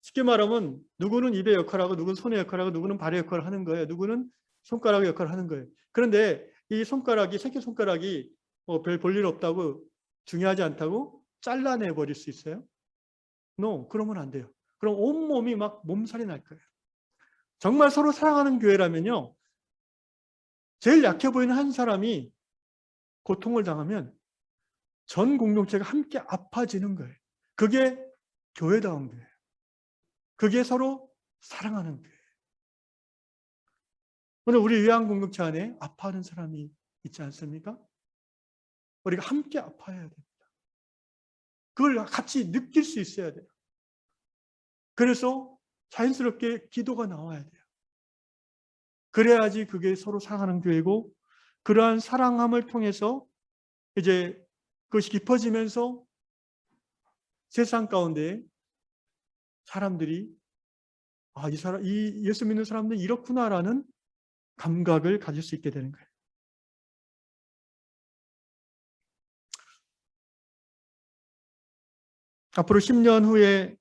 쉽게 말하면 누구는 입의 역할을 하고 누구는 손의 역할을 하고 누구는 발의 역할을 하는 거예요. 누구는 손가락의 역할을 하는 거예요. 그런데 이 손가락이, 새끼손가락이 별 볼일 없다고, 중요하지 않다고 잘라내 버릴 수 있어요? No, 그러면 안 돼요. 그럼 온몸이 막 몸살이 날 거예요. 정말 서로 사랑하는 교회라면요, 제일 약해 보이는 한 사람이 고통을 당하면 전 공동체가 함께 아파지는 거예요. 그게 교회다운 교회예요. 그게 서로 사랑하는 교회예요. 오늘 우리 위안 공동체 안에 아파하는 사람이 있지 않습니까? 우리가 함께 아파해야 됩니다. 그걸 같이 느낄 수 있어야 돼요. 그래서 자연스럽게 기도가 나와야 돼요. 그래야지 그게 서로 사랑하는 교회고, 그러한 사랑함을 통해서 이제 그것이 깊어지면서 세상 가운데 사람들이 이 예수 믿는 사람들은 이렇구나라는 감각을 가질 수 있게 되는 거예요. 앞으로 10년 후에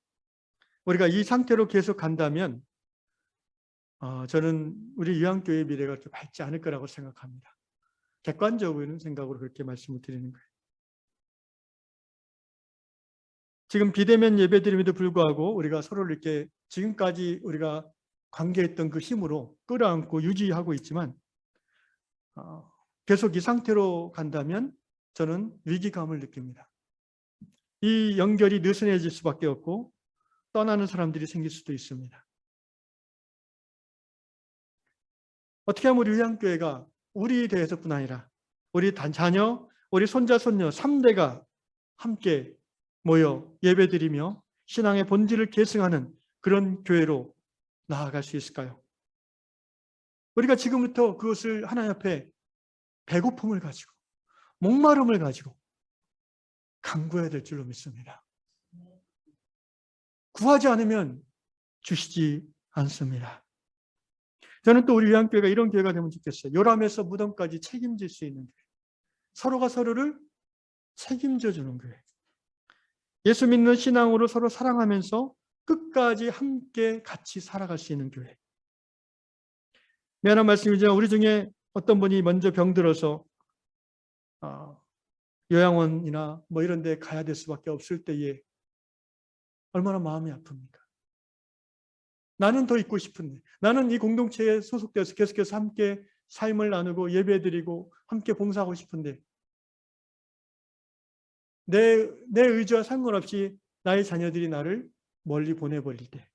우리가 이 상태로 계속 간다면 저는 우리 위안교회의 미래가 그렇게 밝지 않을 거라고 생각합니다. 객관적인 생각으로 그렇게 말씀을 드리는 거예요. 지금 비대면 예배드림에도 불구하고 우리가 서로를 이렇게 지금까지 우리가 관계했던 그 힘으로 끌어안고 유지하고 있지만 계속 이 상태로 간다면 저는 위기감을 느낍니다. 이 연결이 느슨해질 수밖에 없고 떠나는 사람들이 생길 수도 있습니다. 어떻게 하면 우리 위안교회가 우리 대해서뿐 아니라 우리 자녀, 우리 손자, 손녀 3대가 함께 모여 예배드리며 신앙의 본질을 계승하는 그런 교회로 나아갈 수 있을까요? 우리가 지금부터 그것을 하나님 앞에 배고픔을 가지고 목마름을 가지고 간구해야 될 줄로 믿습니다. 구하지 않으면 주시지 않습니다. 저는 또 우리 위안교회가 이런 교회가 되면 좋겠어요. 요람에서 무덤까지 책임질 수 있는 교회. 서로가 서로를 책임져 주는 교회. 예수 믿는 신앙으로 서로 사랑하면서 끝까지 함께 같이 살아갈 수 있는 교회. 미안한 말씀이지만 우리 중에 어떤 분이 먼저 병들어서 요양원이나 뭐 이런 데 가야 될 수밖에 없을 때에 얼마나 마음이 아픕니까? 나는 더 있고 싶은데, 나는 이 공동체에 소속되어서 계속해서 함께 삶을 나누고 예배드리고 함께 봉사하고 싶은데 내 의지와 상관없이 나의 자녀들이 나를 멀리 보내버릴 때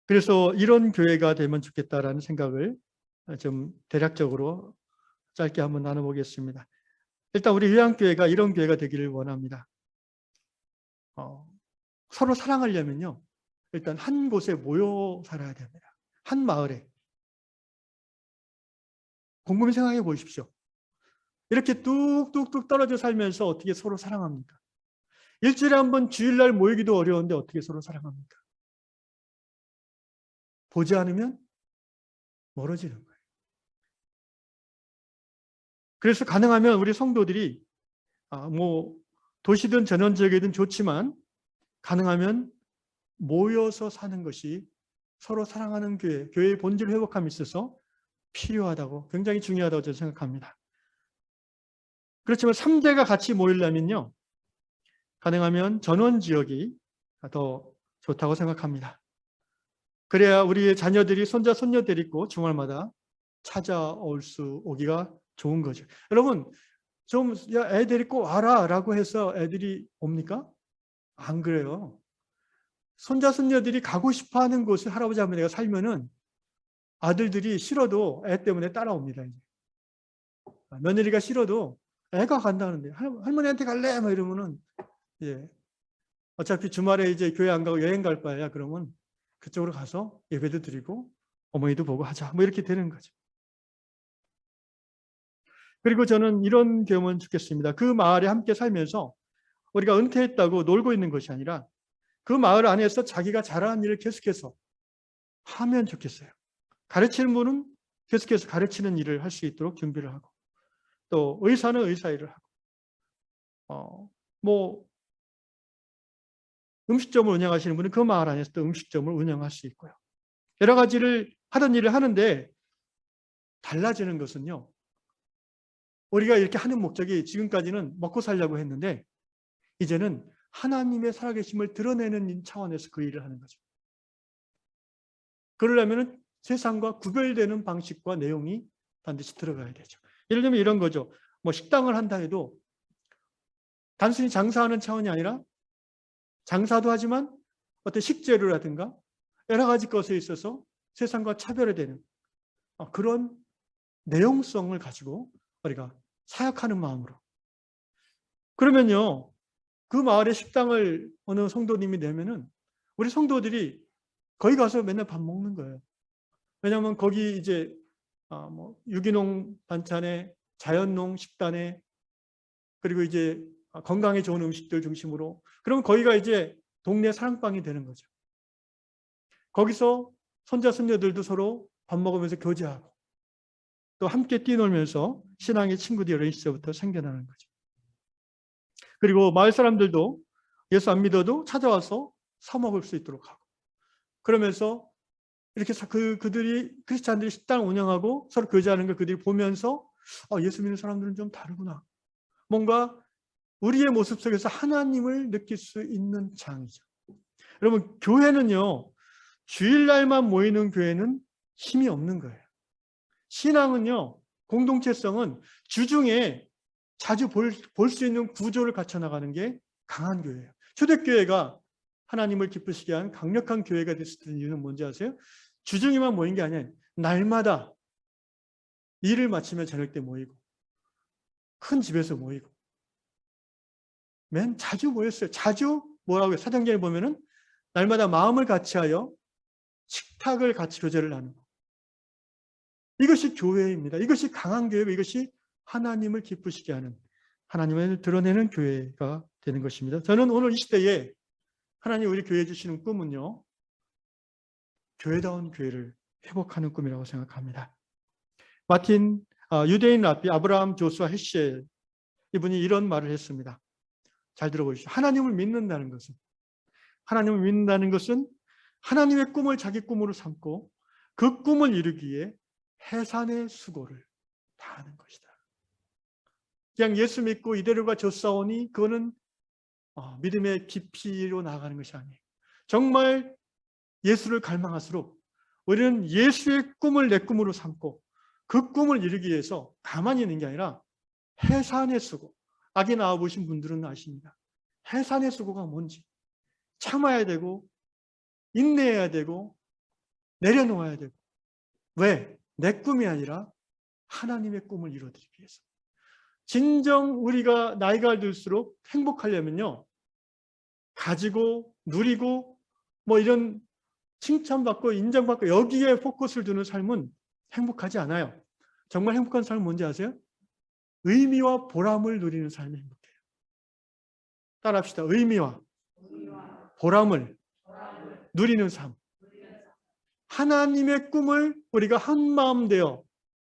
그래서 이런 교회가 되면 좋겠다라는 생각을 좀 대략적으로 짧게 한번 나눠보겠습니다. 일단 우리 위안교회가 이런 교회가 되기를 원합니다. 서로 사랑하려면요. 일단 한 곳에 모여 살아야 됩니다. 한 마을에. 곰곰이 생각해 보십시오. 이렇게 뚝뚝뚝 떨어져 살면서 어떻게 서로 사랑합니까? 일주일에 한 번 주일날 모이기도 어려운데 어떻게 서로 사랑합니까? 보지 않으면 멀어지는 거예요. 그래서 가능하면 우리 성도들이 뭐 도시든 전원 지역이든 좋지만 가능하면 모여서 사는 것이 서로 사랑하는 교회, 교회의 본질 회복함에 있어서 필요하다고, 굉장히 중요하다고 저는 생각합니다. 그렇지만 3대가 같이 모이려면요. 가능하면 전원 지역이 더 좋다고 생각합니다. 그래야 우리의 자녀들이 손자, 손녀 데리고 주말마다 찾아올 수 오기가 좋은 거죠. 여러분, 좀 애 데리고 와라 라고 해서 애들이 옵니까? 안 그래요. 손자, 손녀들이 가고 싶어 하는 곳에 할아버지, 할머니가 살면은 아들들이 싫어도 애 때문에 따라옵니다. 이제. 며느리가 싫어도 애가 간다는데 할머니한테 갈래? 막 이러면은 예. 어차피 주말에 이제 교회 안 가고 여행 갈 바에야 그러면 그쪽으로 가서 예배도 드리고 어머니도 보고 하자. 뭐 이렇게 되는 거죠. 그리고 저는 이런 경험은 좋겠습니다. 그 마을에 함께 살면서 우리가 은퇴했다고 놀고 있는 것이 아니라 그 마을 안에서 자기가 잘하는 일을 계속해서 하면 좋겠어요. 가르치는 분은 계속해서 가르치는 일을 할 수 있도록 준비를 하고 또 의사는 의사 일을 하고 뭐 음식점을 운영하시는 분은 그 마을 안에서 또 음식점을 운영할 수 있고요. 여러 가지를 하던 일을 하는데 달라지는 것은요. 우리가 이렇게 하는 목적이 지금까지는 먹고 살려고 했는데 이제는 하나님의 살아계심을 드러내는 차원에서 그 일을 하는 거죠. 그러려면 세상과 구별되는 방식과 내용이 반드시 들어가야 되죠. 예를 들면 이런 거죠. 뭐 식당을 한다 해도 단순히 장사하는 차원이 아니라 장사도 하지만 어떤 식재료라든가 여러 가지 것에 있어서 세상과 차별화되는 그런 내용성을 가지고 우리가 사역하는 마음으로. 그러면요. 그 마을에 식당을 어느 성도님이 내면은 우리 성도들이 거기 가서 맨날 밥 먹는 거예요. 왜냐하면 거기 이제 뭐 유기농 반찬에 자연농 식단에 그리고 이제 건강에 좋은 음식들 중심으로 그러면 거기가 이제 동네 사랑방이 되는 거죠. 거기서 손자 손녀들도 서로 밥 먹으면서 교제하고 또 함께 뛰놀면서 신앙의 친구들이 어린 시절부터 생겨나는 거죠. 그리고 마을 사람들도 예수 안 믿어도 찾아와서 사 먹을 수 있도록 하고 그러면서 이렇게 그들이 크리스찬들이 식당을 운영하고 서로 교제하는 걸 그들이 보면서 예수 믿는 사람들은 좀 다르구나. 뭔가 우리의 모습 속에서 하나님을 느낄 수 있는 장이죠. 여러분 교회는요. 주일날만 모이는 교회는 힘이 없는 거예요. 신앙은요, 공동체성은 주중에 자주 볼 수 있는 구조를 갖춰 나가는 게 강한 교회예요. 초대교회가 하나님을 기쁘시게 한 강력한 교회가 됐을 이유는 뭔지 아세요? 주중에만 모인 게 아니에요. 날마다 일을 마치면 저녁 때 모이고 큰 집에서 모이고 맨 자주 모였어요. 자주 뭐라고요? 사도행전에 보면은 날마다 마음을 같이하여 식탁을 같이 교제를 나누고, 이것이 교회입니다. 이것이 강한 교회고 이것이 하나님을 기쁘시게 하는, 하나님을 드러내는 교회가 되는 것입니다. 저는 오늘 이 시대에 하나님 우리 교회에 주시는 꿈은요, 교회다운 교회를 회복하는 꿈이라고 생각합니다. 유대인 랍비 아브라함 조수아 헤시엘, 이분이 이런 말을 했습니다. 잘 들어보십시오. 하나님을 믿는다는 것은 하나님의 꿈을 자기 꿈으로 삼고 그 꿈을 이루기 위해 해산의 수고를 다하는 것이다. 그냥 예수 믿고 이대로가 졌사오니 그거는 믿음의 깊이로 나아가는 것이 아니에요. 정말 예수를 갈망할수록 우리는 예수의 꿈을 내 꿈으로 삼고 그 꿈을 이루기 위해서 가만히 있는 게 아니라 해산의 수고. 아기 낳아보신 분들은 아십니다. 해산의 수고가 뭔지. 참아야 되고 인내해야 되고 내려놓아야 되고. 왜? 내 꿈이 아니라 하나님의 꿈을 이루어드리기 위해서. 진정 우리가 나이가 들수록 행복하려면요, 가지고 누리고 뭐 이런 칭찬받고 인정받고 여기에 포커스를 두는 삶은 행복하지 않아요. 정말 행복한 삶은 뭔지 아세요? 의미와 보람을 누리는 삶이 행복해요. 따라합시다. 의미와 보람을 누리는 삶. 하나님의 꿈을 우리가 한마음 되어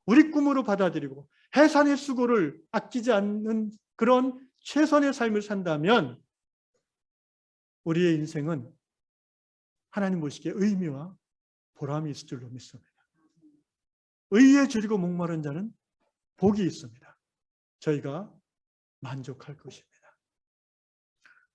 우리 꿈으로 받아들이고 해산의 수고를 아끼지 않는 그런 최선의 삶을 산다면 우리의 인생은 하나님 보시기에 의미와 보람이 있을 줄로 믿습니다. 의에 줄이고 목마른 자는 복이 있습니다. 저희가 만족할 것입니다.